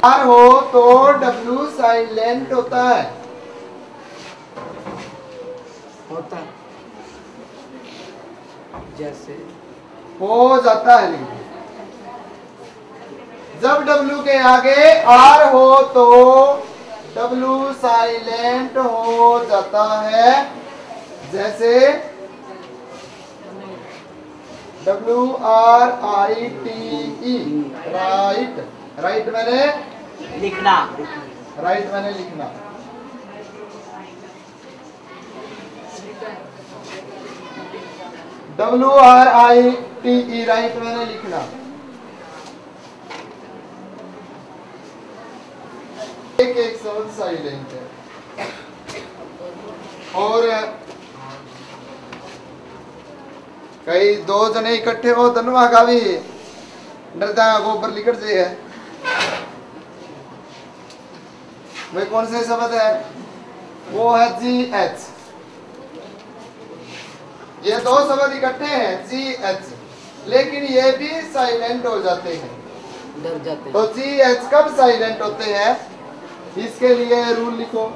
Are हो तो W silent होता है। जैसे हो जाता है, लेकिन जब डब्ल्यू के आगे आर हो तो डब्ल्यू साइलेंट हो जाता है। जैसे WRITE, राइट। राइट मैंने लिखना। राइट मैंने लिखना। WRITE, राइट मैंने लिखना। एक एक शब्द साइलेंट है। और कई दो जने इकट्ठे हो धनवा का भी डरता गोबर लिखट से है। वे कौन से शब्द है? वो है GH। ये दो शब्द इकट्ठे हैं GH, लेकिन ये भी साइलेंट हो जाते हैं, डर जाते हैं। तो GH कब साइलेंट होते हैं, इसके लिए रूल लिखो।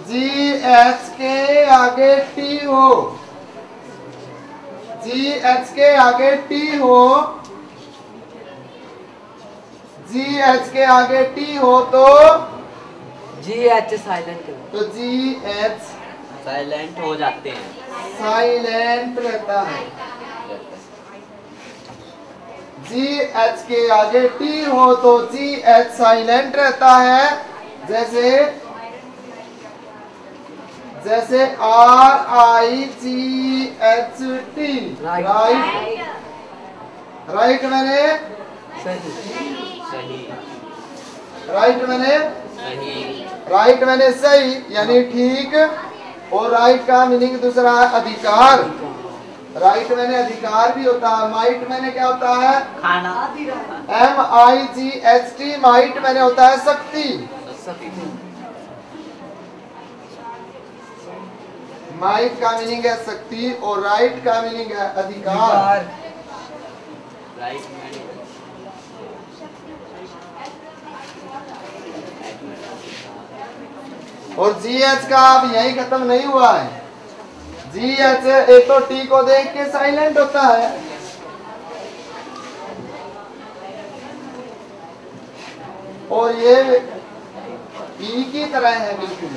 GH के आगे T हो, GH के आगे T हो, GH के आगे T हो तो GH साइलेंट, तो GH साइलेंट हो जाते हैं, साइलेंट रहता है। GH के आगे T हो तो GH साइलेंट रहता है। जैसे जैसे RIGHT, राइट। राइट मैंने सही। राइट मैंने सही। राइट मैंने सही यानी ठीक, और राइट का मीनिंग दूसरा है अधिकार। राइट मैंने अधिकार भी होता है। माइट मैंने क्या होता है? खाना। MIGHT, माइट मैंने होता है शक्ति। माइट का मीनिंग है शक्ति और राइट का मीनिंग है अधिकार। राइट और GH का अब यही खत्म नहीं हुआ है। GH एक तो T को देख के साइलेंट होता है, और ये E की तरह है, बिल्कुल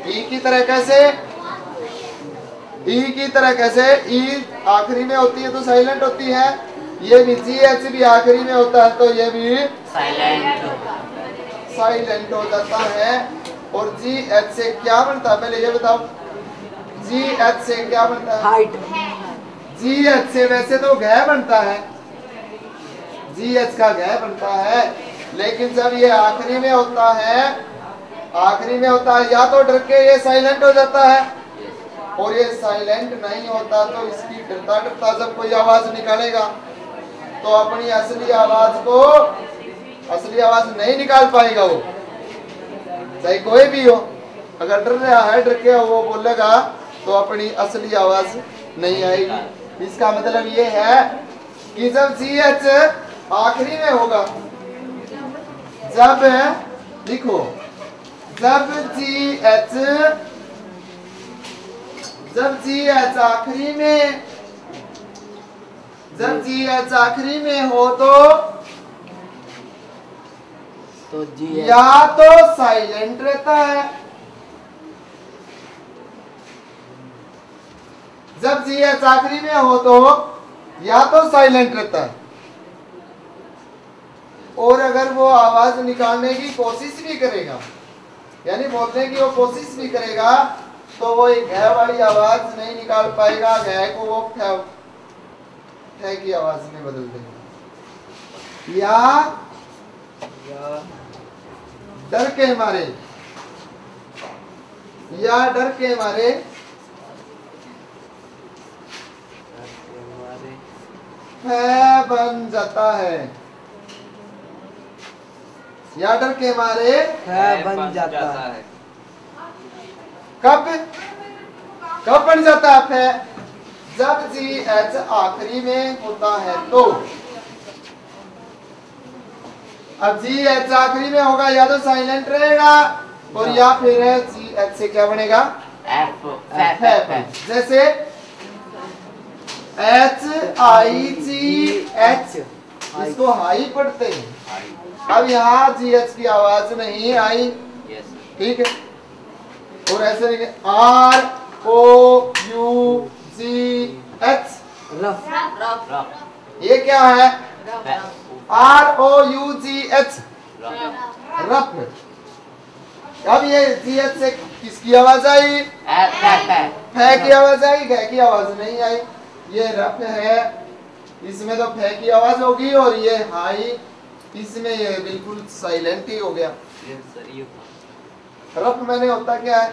E की तरह। कैसे E की तरह? कैसे E आखिरी में होती है तो साइलेंट होती है, ये भी GH भी आखिरी में होता है तो ये भी साइलेंट हो जाता है। और GH से क्या बनता है पहले ये बताओ? GH से क्या बनता है? हाइट। GH से वैसे तो घ बनता है, GH का घ बनता है, लेकिन जब ये आखिरी में होता है, आखिरी में होता है, या तो डर के ये साइलेंट हो जाता है, और ये साइलेंट नहीं होता तो इसकी डरता डरता जब कोई आवाज निकालेगा तो अपनी असली आवाज नहीं निकाल पाएगा वो, चाहे कोई भी हो। अगर डर रहा है, डर के वो बोलेगा तो अपनी असली आवाज नहीं आएगी। इसका मतलब ये है कि जब GH आखिरी में होगा, जब लिखो जब GH आखिरी में हो तो या तो साइलेंट रहता है। जब GH आखिरी में हो तो या तो साइलेंट रहता है, और अगर वो आवाज निकालने की कोशिश भी करेगा, यानी बोलने की वो कोशिश भी करेगा, तो वो एक घ वाली आवाज नहीं निकाल पाएगा, घ को वो ठ की आवाज में बदल देगा। या डर के मारे, है बन जाता है, या डर के मारे है बन जाता है। कब बन जाता है? जब जी एच आखिरी में होता है तो, अब जी एच आखिरी में होगा या तो साइलेंट रहेगा और या फिर जी एच से क्या बनेगा एफ। जैसे एच आई जी एच, इसको हाई पढ़ते हैं। अब यहाँ जी एच की आवाज नहीं आई, ठीक है। और ऐसे लिखे R O U G H, ये क्या है R O U G H, rough. अब ये जी एच से किसकी आवाज आई, फे की आवाज आई, घे की आवाज नहीं आई। ये रफ है, इसमें तो फे की आवाज होगी, और ये हाई, इसमें ये बिल्कुल साइलेंट ही हो गया। रफ मैंने होता क्या है,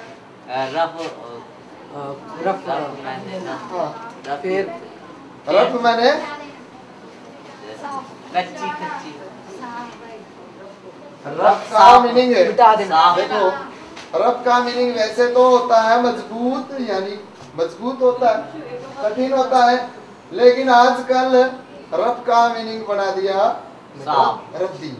फिर रफ मैंने कच्ची कच्ची, रफ का मीनिंग है, मिटा देना। देखो रफ का मीनिंग वैसे तो होता है मजबूत, यानी मजबूत होता है, कठिन होता है, लेकिन आजकल रफ का मीनिंग बना दिया रद्दी।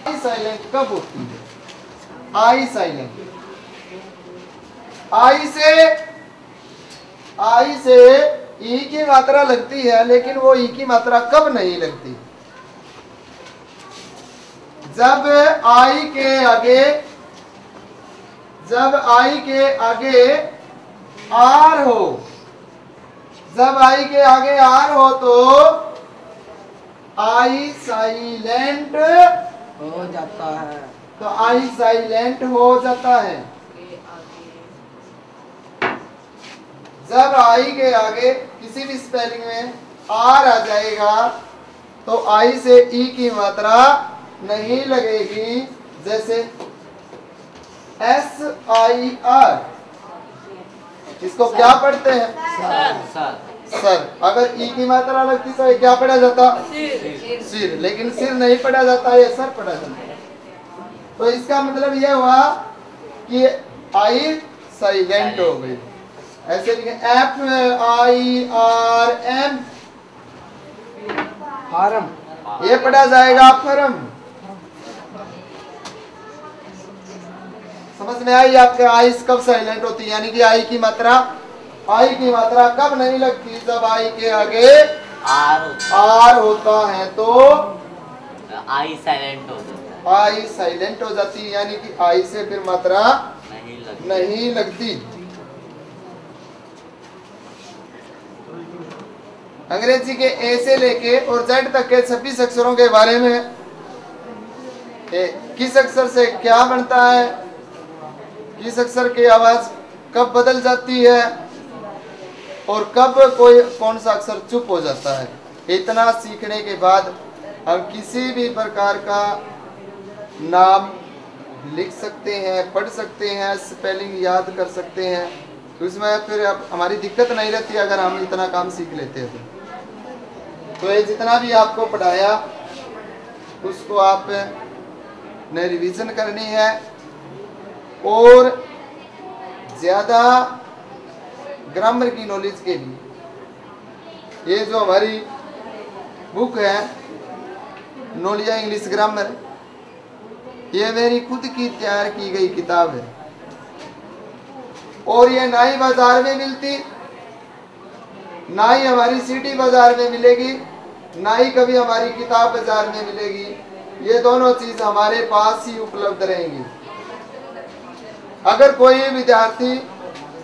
आई साइलेंट कब होती है, आई साइलेंट, आई से ई की मात्रा लगती है, लेकिन वो ई की मात्रा कब नहीं लगती, जब आई के आगे आर हो, जब आई के आगे आर हो तो आई साइलेंट हो जाता है, तो आई साइलेंट हो जाता है। जब आई के आगे किसी भी स्पेलिंग में आर आ जाएगा तो आई से ई की मात्रा नहीं लगेगी। जैसे एस आई आर, इसको क्या पढ़ते हैं सर, अगर ई की मात्रा लगती तो ये क्या पढ़ा जाता, सिर, लेकिन सिर नहीं पढ़ा जाता, ये सर पढ़ा जाता है। तो इसका मतलब यह हुआ कि आई साइलेंट हो गई। ऐसे लिखे F I R M, firm, ये पढ़ा जाएगा फर्म। समझ में आई आपके, आई कब साइलेंट होती है, यानी कि आई की मात्रा कब नहीं लगती, जब आई के आगे आर होता है तो आई साइलेंट हो जाता है, आई साइलेंट हो जाती है, यानी कि आई से फिर मात्रा नहीं लगती। अंग्रेजी के ए से लेके और जेड तक के 26 अक्षरों के बारे में, किस अक्षर से क्या बनता है, किस अक्षर की आवाज कब बदल जाती है और कब कौन सा अक्षर चुप हो जाता है, इतना सीखने के बाद हम किसी भी प्रकार का नाम लिख सकते हैं, पढ़ सकते हैं, स्पेलिंग याद कर सकते हैं। तो इसमें फिर अब हमारी दिक्कत नहीं रहती अगर हम इतना काम सीख लेते हैं। तो ये जितना भी आपको पढ़ाया उसको आप ने रिवीजन करनी है, और ज़्यादा ग्रामर की नॉलेज के लिए ये जो हमारी बुक है नोलिया इंग्लिश ग्रामर, ये मेरी खुद की तैयार की गई किताब है, और ये ना ही बाजार में मिलती, ना ही हमारी सिटी बाजार में मिलेगी, ना ही कभी हमारी किताब बाजार में मिलेगी। ये दोनों चीज हमारे पास ही उपलब्ध रहेंगी। अगर कोई विद्यार्थी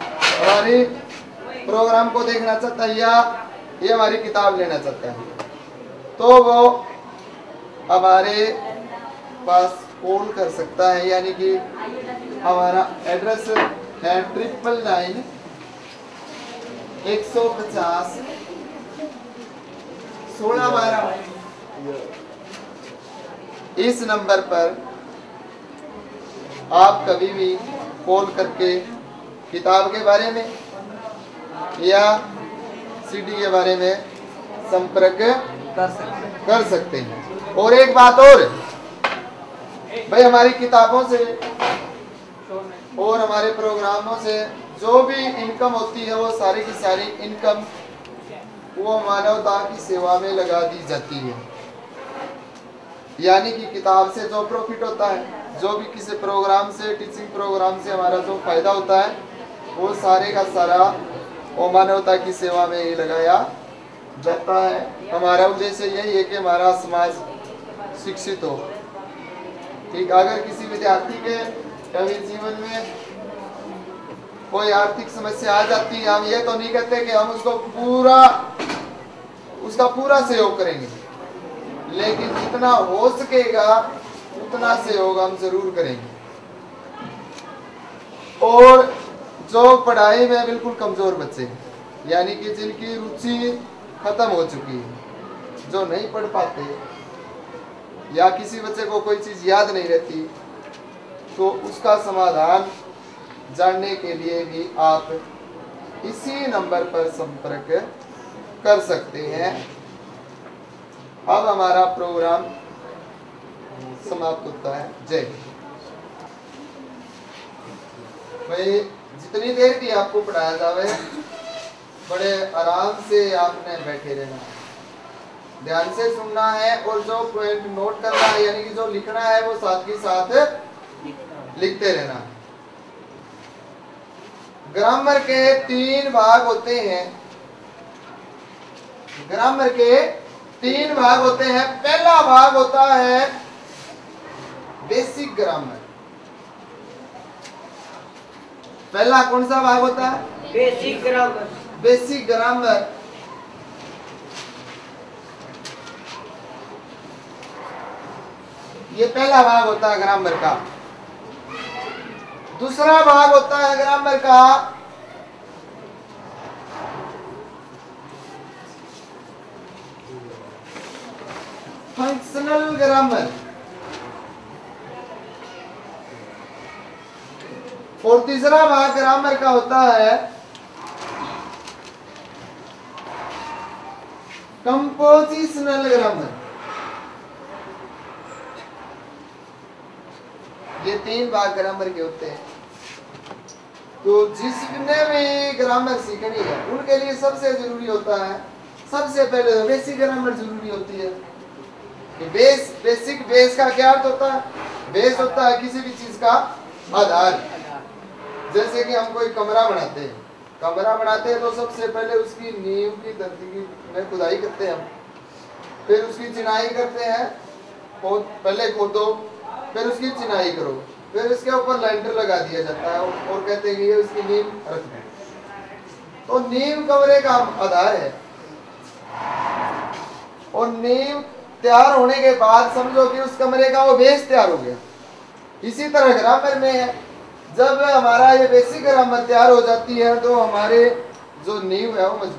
हमारी प्रोग्राम को देखना चाहता है या ये हमारी किताब लेना चाहता है तो वो हमारे पास कॉल कर सकता है, यानी कि हमारा एड्रेस है 999 150 1612। इस नंबर पर आप कभी भी कॉल करके किताब के बारे में या सीडी के बारे में संपर्क कर सकते हैं। और एक बात और, भाई हमारी किताबों से और हमारे प्रोग्रामों से जो भी इनकम होती है वो सारी की सारी इनकम वो मानवता की सेवा में लगा दी जाती है। यानी कि किताब से जो प्रॉफिट होता है, जो भी किसी प्रोग्राम से, टीचिंग प्रोग्राम से हमारा जो फायदा होता है, वो सारे का सारा वो मानवता की सेवा में ही लगाया जाता है। हमारा उद्देश्य यही है कि हमारा समाज शिक्षित हो। ठीक, अगर किसी विद्यार्थी के कभी जीवन में कोई आर्थिक समस्या आ जाती है, हम ये तो नहीं कहते कि हम उसका पूरा सहयोग करेंगे, लेकिन जितना हो सकेगा उतना सहयोग हम जरूर करेंगे। और जो पढ़ाई में बिल्कुल कमजोर बच्चे, यानी कि जिनकी रुचि खत्म हो चुकी है, जो नहीं पढ़ पाते, या किसी बच्चे को कोई चीज याद नहीं रहती, तो उसका समाधान जानने के लिए भी आप इसी नंबर पर संपर्क कर सकते हैं। अब हमारा प्रोग्राम समाप्त होता है। जय हिंद। भाई जितनी देर भी आपको पढ़ाया जावे, बड़े आराम से आपने बैठे रहना है, ध्यान से सुनना है, और जो पॉइंट नोट करना है यानी कि जो लिखना है वो साथ के साथ लिखते रहना। ग्रामर के 3 भाग होते हैं। ग्रामर के 3 भाग होते हैं। पहला भाग होता है बेसिक ग्रामर। पहला कौन सा भाग होता है? Basic grammar. बेसिक ग्रामर ये पहला भाग होता है ग्रामर का। दूसरा भाग होता है ग्रामर का फंक्शनल ग्रामर, और तीसरा भाग ग्रामर का होता है कंपोजिशनल ग्रामर। ये 3 भाग ग्रामर के होते हैं। तो जिसने भी ग्रामर सीखनी है उनके लिए सबसे जरूरी होता है, सबसे पहले बेसिक ग्रामर जरूरी होती है। बेस का क्या अर्थ होता है? बेस होता है किसी भी चीज का आधार। जैसे कि हम कोई कमरा बनाते हैं तो सबसे पहले उसकी नींव की धरती की में खुदाई करते हैं हम, फिर उसकी चिनाई करते हैं, पहले खोदो, फिर उसकी चिनाई करो, फिर उसके ऊपर लैंटर लगा दिया जाता है और कहते हैं कि ये उसकी नींव रख दें। तो नींव कमरे का आधार है, और नींव तैयार होने के बाद समझो कि उस कमरे का वो बेस तैयार हो गया। इसी तरह ग्रामर में है, जब हमारा ये बेसिक ग्रामर तैयार हो जाती है तो हमारे जो नींव है वो मजबूत